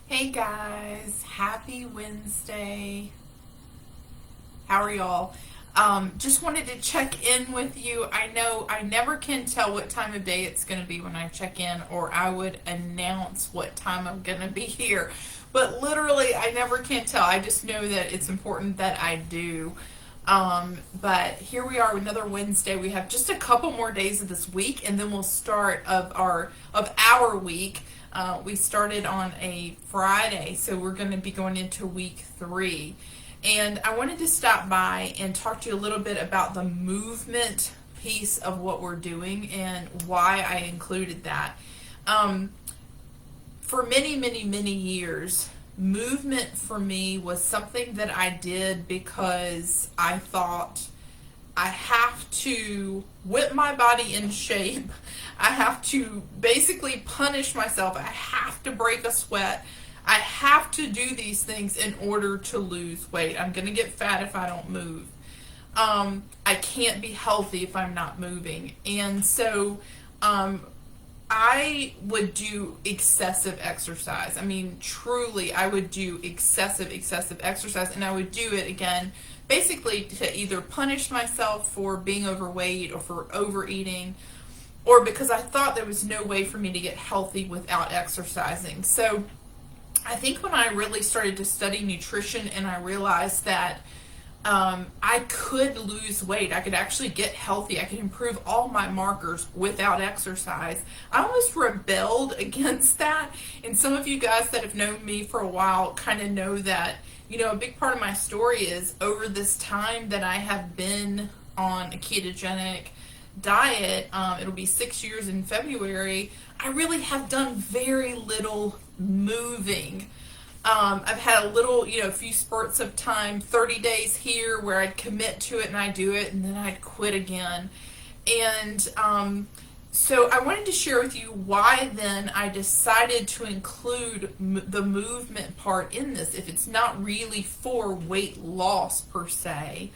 Hey guys, happy Wednesday. How are y'all? Just wanted to check in with you. I know I never can tell what time of day it's going to be when I check in, or I would announce what time I'm going to be here. But literally, I never can tell. I just know that it's important that I do. But here we are, another Wednesday. We have just a couple more days of this week, and then we'll start of our week. We started on a Friday, so we're going to be going into week 3. And I wanted to stop by and talk to you a little bit about the movement piece of what we're doing and why I included that. Um, for many, many, many years, movement for me was something that I did because I thought I have to whip my body in shape. I have to basically punish myself. I have to break a sweat. I have to do these things in order to lose weight. I'm going to get fat if I don't move. I can't be healthy if I'm not moving. And so um, I would do excessive exercise. I mean, truly, I would do excessive exercise, and I would do it again, basically to either punish myself for being overweight or for overeating, or because I thought there was no way for me to get healthy without exercising. So I think when I really started to study nutrition and I realized that I could lose weight. I could actually get healthy. I could improve all my markers without exercise. I almost rebelled against that. And some of you guys that have known me for a while kind of know that, a big part of my story is over this time that I have been on a ketogenic diet, it'll be 6 years in February, I really have done very little moving. I've had a little, a few spurts of time, 30 days here where I'd commit to it and I'd do it and then I'd quit again. And so I wanted to share with you why then I decided to include the movement part in this if it's not really for weight loss per se.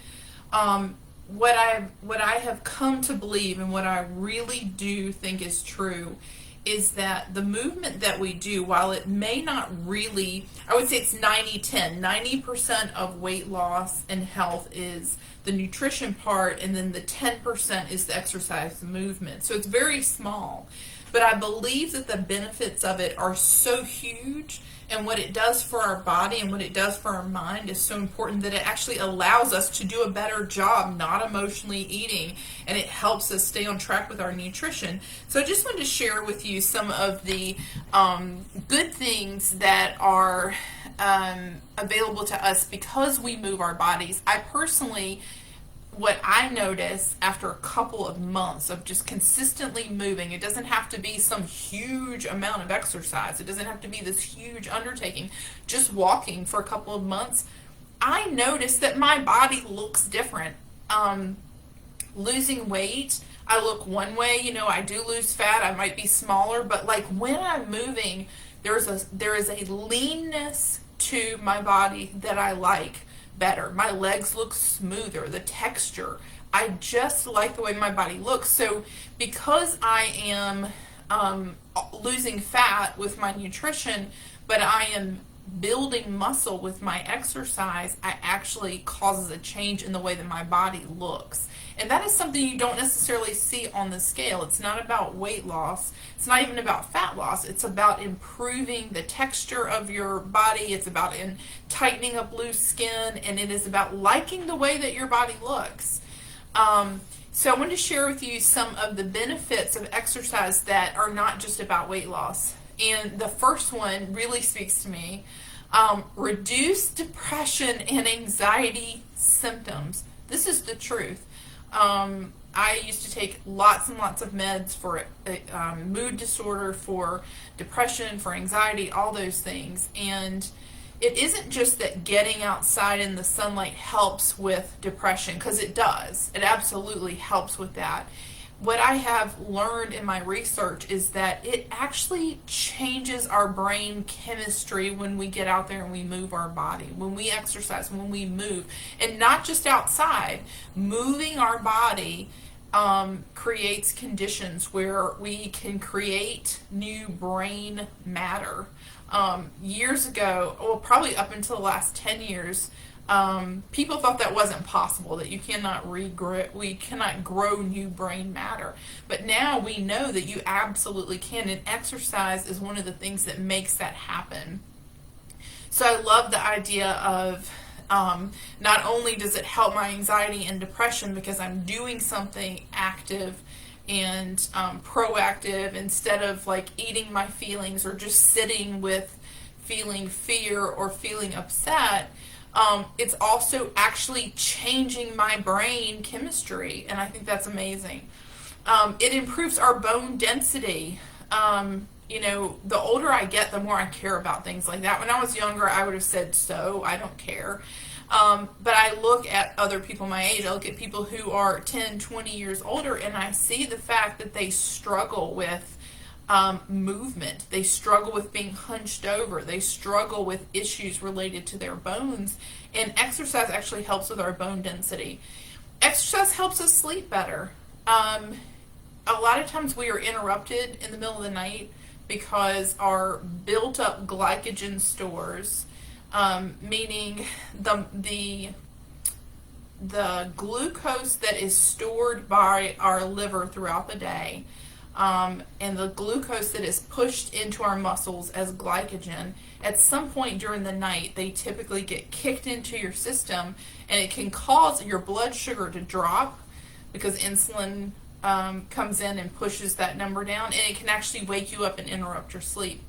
What I have come to believe and what I really do think is true is that the movement that we do, while it may not really, I would say it's 90-10. 90% of weight loss and health is the nutrition part, and then the 10% is the exercise movement. So it's very small. But I believe that the benefits of it are so huge, and what it does for our body and what it does for our mind is so important that it actually allows us to do a better job not emotionally eating, and it helps us stay on track with our nutrition. So I just wanted to share with you some of the good things that are available to us because we move our bodies. I personally, what I notice after a couple of months of just consistently moving, it doesn't have to be some huge amount of exercise. It doesn't have to be this huge undertaking. Just walking for a couple of months, I notice that my body looks different. Losing weight, I look one way. I do lose fat. I might be smaller, but like when I'm moving, there is a leanness to my body that I like better. My legs look smoother, the texture. I just like the way my body looks. So because I am losing fat with my nutrition, but I am building muscle with my exercise, I actually causes a change in the way that my body looks. And that is something you don't necessarily see on the scale. It's not about weight loss. It's not even about fat loss. It's about improving the texture of your body. It's about tightening up loose skin, and it is about liking the way that your body looks. So I want to share with you some of the benefits of exercise that are not just about weight loss. And the first one really speaks to me. Reduce depression and anxiety symptoms. This is the truth. I used to take lots and lots of meds for mood disorder, for depression, for anxiety, all those things. And it isn't just that getting outside in the sunlight helps with depression, because it does. It absolutely helps with that. What I have learned in my research is that it actually changes our brain chemistry when we get out there and we move our body, when we exercise, when we move, and not just outside. Moving our body creates conditions where we can create new brain matter. Years ago, well, probably up until the last 10 years, people thought that wasn't possible, that you cannot regrow, we cannot grow new brain matter. But now we know that you absolutely can, and exercise is one of the things that makes that happen. So I love the idea of not only does it help my anxiety and depression because I'm doing something active and proactive instead of like eating my feelings or just sitting with feeling fear or feeling upset. It's also actually changing my brain chemistry, and I think that's amazing. It improves our bone density. The older I get, the more I care about things like that. When I was younger, I would have said, so, I don't care. But I look at other people my age, I look at people who are 10, 20 years older, and I see the fact that they struggle with movement. They struggle with being hunched over. They struggle with issues related to their bones. And exercise actually helps with our bone density. Exercise helps us sleep better. A lot of times we are interrupted in the middle of the night because our built up glycogen stores, meaning the glucose that is stored by our liver throughout the day, and the glucose that is pushed into our muscles as glycogen, at some point during the night, they typically get kicked into your system, and it can cause your blood sugar to drop because insulin comes in and pushes that number down, and it can actually wake you up and interrupt your sleep.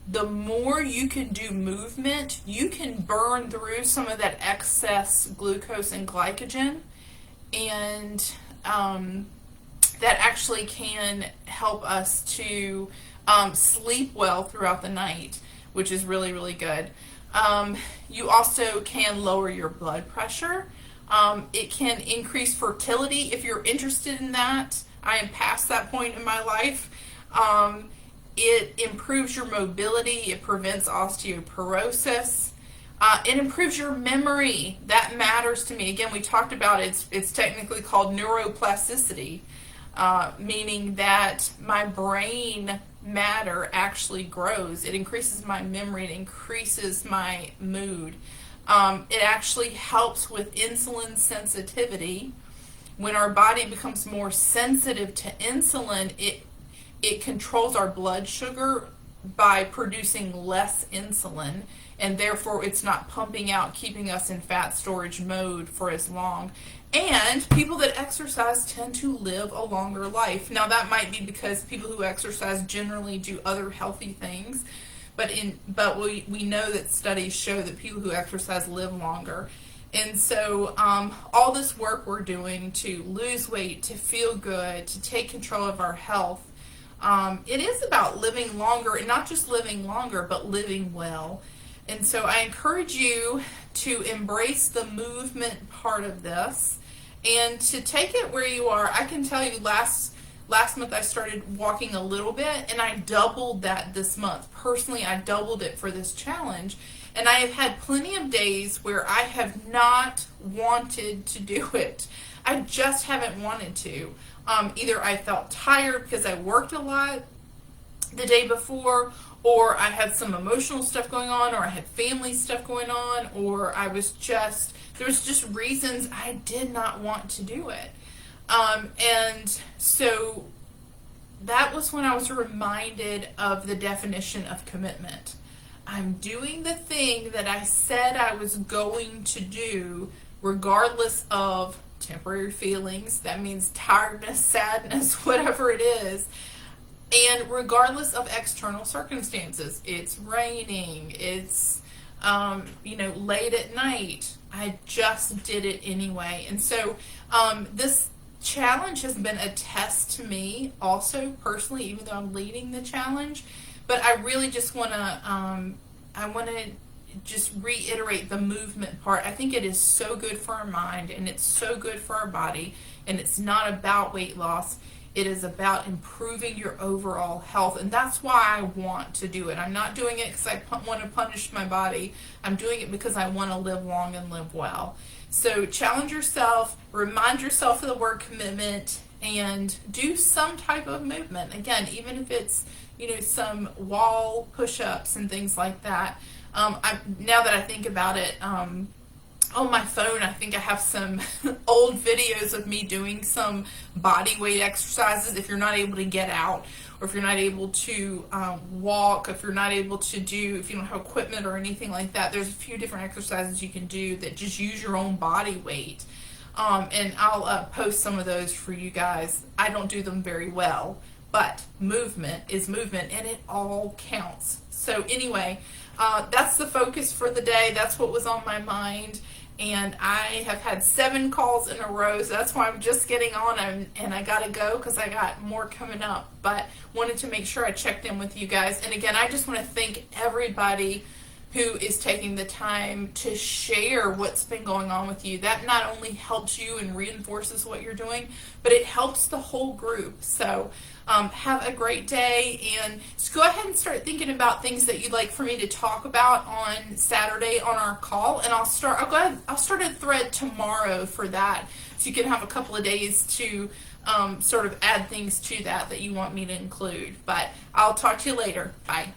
The more you can do movement, you can burn through some of that excess glucose and glycogen, and that actually can help us to sleep well throughout the night, which is really, really good. You also can lower your blood pressure. It can increase fertility if you're interested in that. I am past that point in my life. It improves your mobility. It prevents osteoporosis. It improves your memory. That matters to me. Again, we talked about it's technically called neuroplasticity, meaning that my brain matter actually grows. It increases my memory. It increases my mood. It actually helps with insulin sensitivity. When our body becomes more sensitive to insulin, it controls our blood sugar by producing less insulin, and therefore it's not pumping out, keeping us in fat storage mode for as long. And people that exercise tend to live a longer life. Now that might be because people who exercise generally do other healthy things, but we know that studies show that people who exercise live longer. And so all this work we're doing to lose weight, to feel good, to take control of our health, it is about living longer, and not just living longer, but living well. And so I encourage you to embrace the movement part of this and to take it where you are. I can tell you last month I started walking a little bit, and I doubled that this month. Personally, I doubled it for this challenge. And I have had plenty of days where I have not wanted to do it. I just haven't wanted to. Either I felt tired because I worked a lot the day before, or I had some emotional stuff going on, or I had family stuff going on, or there was just reasons I did not want to do it. And so that was when I was reminded of the definition of commitment. I'm doing the thing that I said I was going to do, regardless of temporary feelings. That means tiredness, sadness, whatever it is. And regardless of external circumstances. It's raining, it's late at night. I just did it anyway. And so this challenge has been a test to me also personally, even though I'm leading the challenge. But I really just want to just reiterate the movement part. I think it is so good for our mind, and it's so good for our body, and it's not about weight loss. It is about improving your overall health, and that's why I want to do it. I'm not doing it because I want to punish my body. I'm doing it because I want to live long and live well. So challenge yourself, remind yourself of the word commitment, and do some type of movement. Again, even if it's, some wall push-ups and things like that. Now that I think about it, on my phone, I think I have some old videos of me doing some body weight exercises. If you're not able to get out, or if you're not able to walk, if you're not able to if you don't have equipment or anything like that, there's a few different exercises you can do that just use your own body weight. And I'll post some of those for you guys. I don't do them very well, but movement is movement, and it all counts. So anyway, that's the focus for the day. That's what was on my mind. And I have had 7 calls in a row, so that's why I'm just getting on, and I gotta go because I got more coming up. But wanted to make sure I checked in with you guys. And again, I just want to thank everybody who is taking the time to share what's been going on with you. That not only helps you and reinforces what you're doing, but it helps the whole group. So have a great day, and just go ahead and start thinking about things that you'd like for me to talk about on Saturday on our call, and I'll start a thread tomorrow for that, so you can have a couple of days to sort of add things to that you want me to include. But I'll talk to you later. Bye.